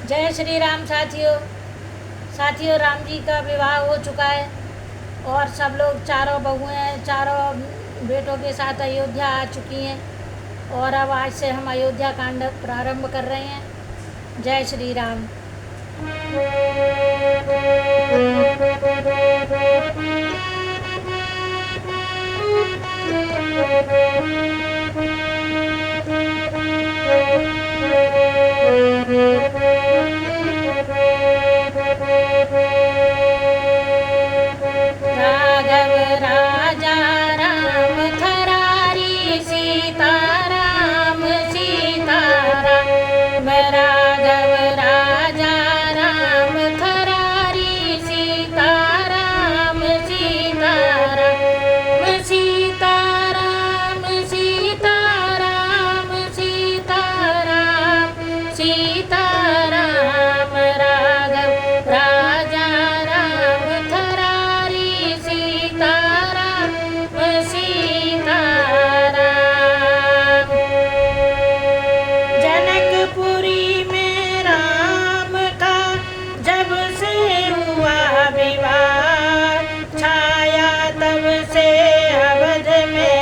जय श्री राम साथियों, राम जी का विवाह हो चुका है और सब लोग चारों बहुएं चारों बेटों के साथ अयोध्या आ चुकी हैं और अब आज से हम अयोध्या कांड प्रारंभ कर रहे हैं। जय श्री राम। राघव राजा राम थरारी सीताराम सीताराम। राघव राजा राम थरारी सीताराम सीताराम। सीताराम सीताराम सीताराम सीताराम। राघव राजा राम थरारी सीताराम सीताराम। जनकपुरी में राम का जब से हुआ विवाह, छाया तब से अवध में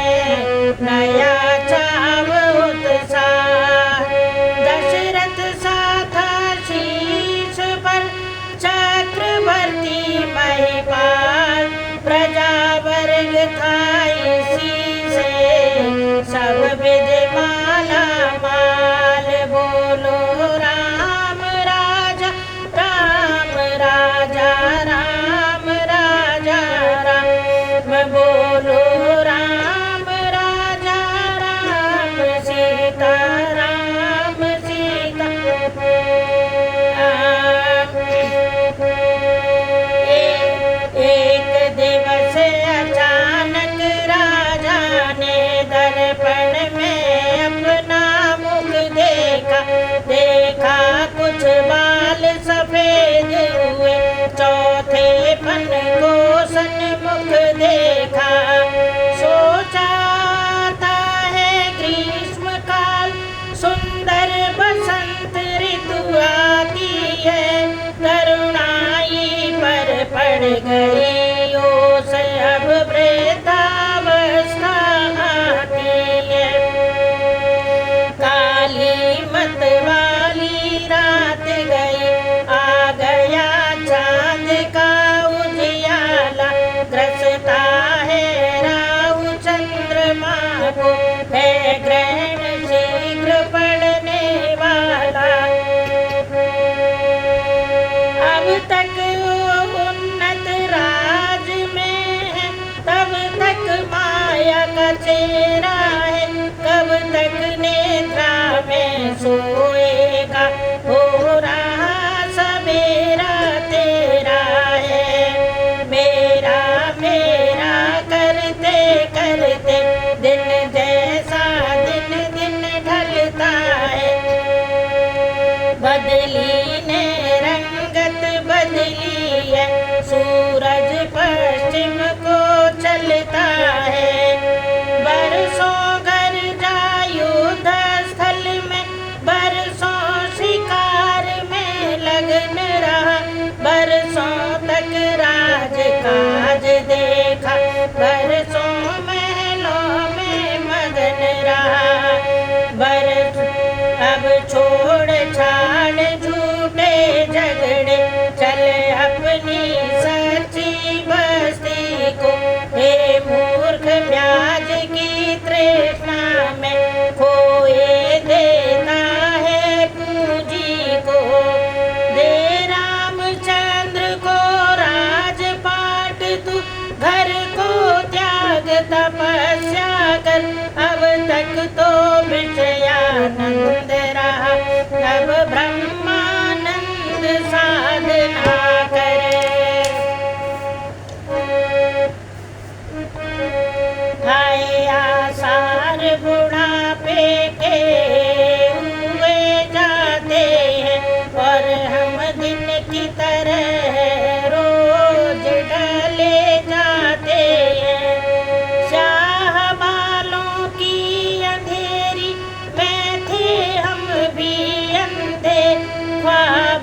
नया चाव उत्साह। दशरथ सा था शीश पर चक्रवर्ती महिपाल, प्रजा वर्ग था इसी से सब विध माला माल। बोलो राम राजा राम राजा राम राजा राम। बोलो राम राजा राम सीता राम सीता राम। एक दिवस अचानक राजा ने दर्पण में अपना मुख देखा। देखा कुछ बाल सफेद हुए, चौथे पन को सन्मुख देखा। सोचा आता है ग्रीष्म काल, सुंदर बसंत ऋतु आती है। तरुणाई पर पड़ गई ओस, अब वृद्धावस्था आती है। काली मत वाली रात गई, आ गया चांद का उजियाला। ग्रसता है राहु चंद्रमा को, है ग्रहण शीघ्र पड़ने वाला। अब तक उन्नत राज में है, तब तक माया का चेहरा है। कब तक निद्रा में सोएगा, हो रहा सवेरा तेरा है। मेरा मेरा करते करते दिन जैसा दिन दिन ढलता है। बदली ने रंगत बदली है, सूरज पश्चिम को चलता है। बरसों घर जा युद्ध स्थल में, बरसों शिकार में लगन रहा। बरसों तक राज काज देखा, बरसों महलों में मगन रहा। बरस अब छोड़ छाड़ झूठे झगड़े, चल अपनी सच्ची बस्ती को। हे मूर्ख ब्याज की तृष्णा में खोए देता है पूंजी को। दे रामचंद्र को राजपाट तू, घर को त्याग तपस्या कर। अब तक तो विषयानंद रहा, अब ब्रह्मानंद साधना करे। हाय आसार बुढ़ापे के हुए जाते हैं, और हम दिन की तरह रोज ढले जाते हैं। शाह बालों की अंधेरी में थे हम भी अंधे, ख्वाब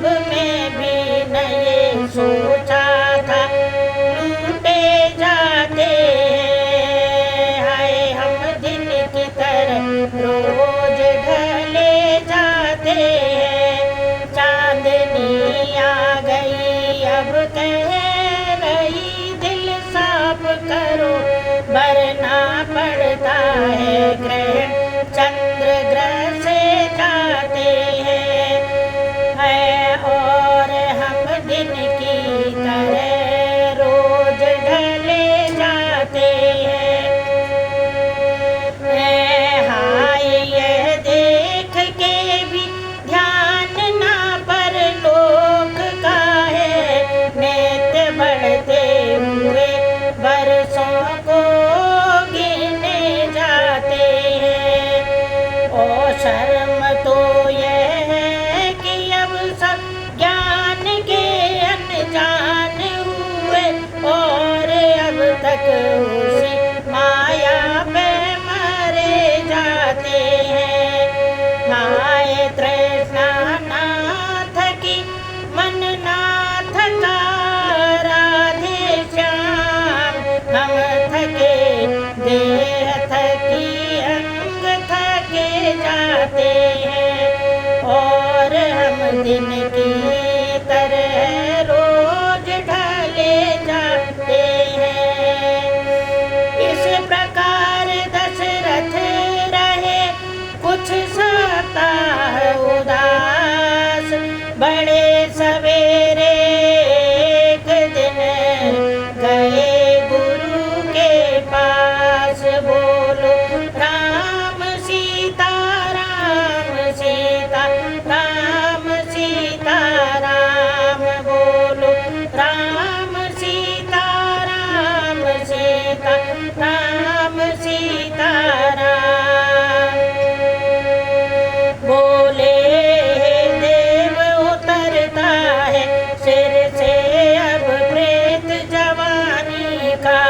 है ग्रहण चंद्र ग्रह से जाते हैं और हम दिन की तरह रोज ढले जाते हैं। हाय ये देख के भी ध्यान ना पर लोक का है, नित्य बढ़ते हुए बरसों को गिने जाते हैं। और शर्म तो यह है कि अब सब ज्ञान के अनजान हुए और अब तक उसी माया पे मरे जाते हैं। हाय तृष्णा नाथ की मन नाथ का राधे श्याम, हम थके देह थकी अंग थके जाते हैं और हम दिन की तरह रोज ढले जाते हैं। इस प्रकार दशरथ रहे कुछ सप्ताह उदास, बड़े सवेरे एक दिन गए गुरु के पास। बोलो राम सीता राम सीता राम सीता राम, बोलो राम सीता राम सीता राम सीता राम। बोले देव उतरता है सिर से अब प्रेत जवानी का,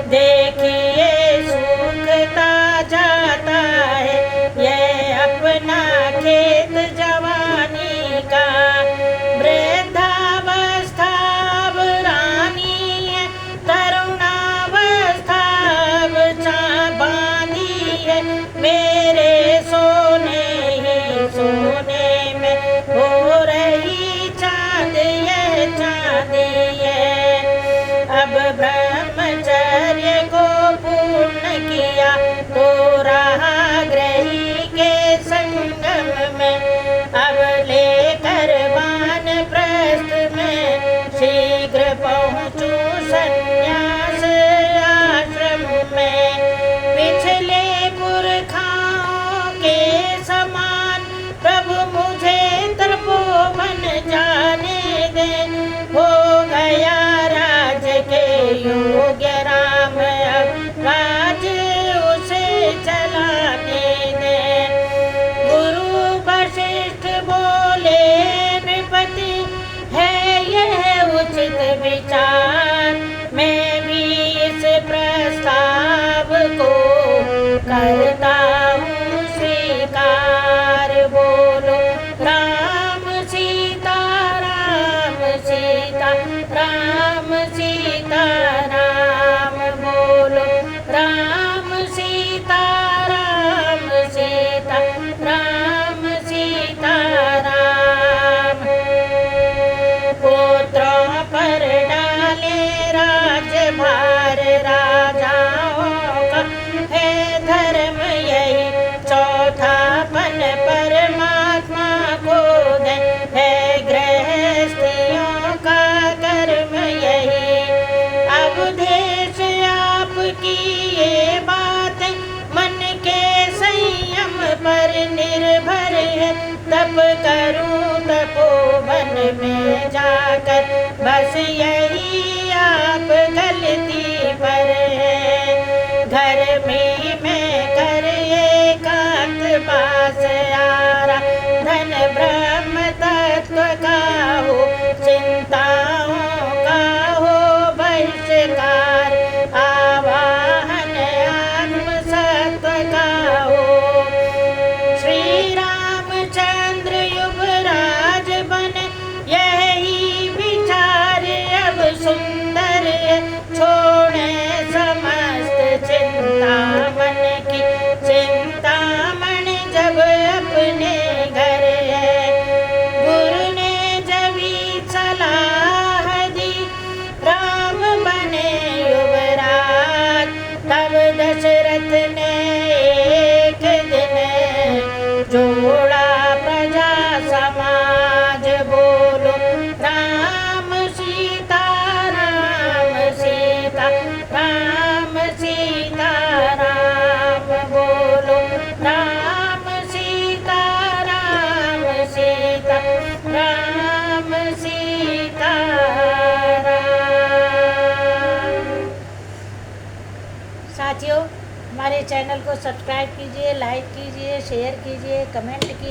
देखिए सूखता जाता है ये अपना खेत जवानी का। वृद्धावस्था अब रानी है, तरुणावस्था अब बांधी है, मेरे सोने ही सोने में हो रही चांद ये चांदी है। अब ब्रह्मचर्य को पूर्ण किया तो रहा ग्रही के संगम में, अब लेकर वानप्रस्थ में शीघ्र पहुँचूं संन्यास आश्रम में। पिछले पुरखाओं के समान प्रभु मुझे तपोवन जाने दे, हो गया राज के योग्य राम अब राज उसे चलाने दे। गुरु वशिष्ठ बोले नृपति है यह उचित विचार, मैं भी इस प्रस्ताव को करता हूँ स्वीकार। बोलो राम सीता राम सीता राम सीता राम, बोलो राम सीता राम सीता राम सीता राम। पुत्रों पर डाले राजभार राजाओं का है धर्म यही, चौथापन परमात्मा को दे है गृहस्थियों का कर्म यही। अब देश आपकी ये बात मन के संयम पर निर्भर है, तप करूं तपोवन में जाकर बस यही आप गलती पर है। घर में मैं कर एकांत पास आरा, धन ब्रह्म तत्व का हो चिंताओं का हो बहिष्कार, आवाहन आत्म सत्व का हो। श्री रामचंद्र युवराज बन यह समाज बोलो राम सीता राम सीता राम सीता राम बोलो राम सीता राम सीता राम सीता राम। साथियों, हमारे चैनल को सब्सक्राइब कीजिए, लाइक कीजिए, शेयर कीजिए, कमेंट कीजिए।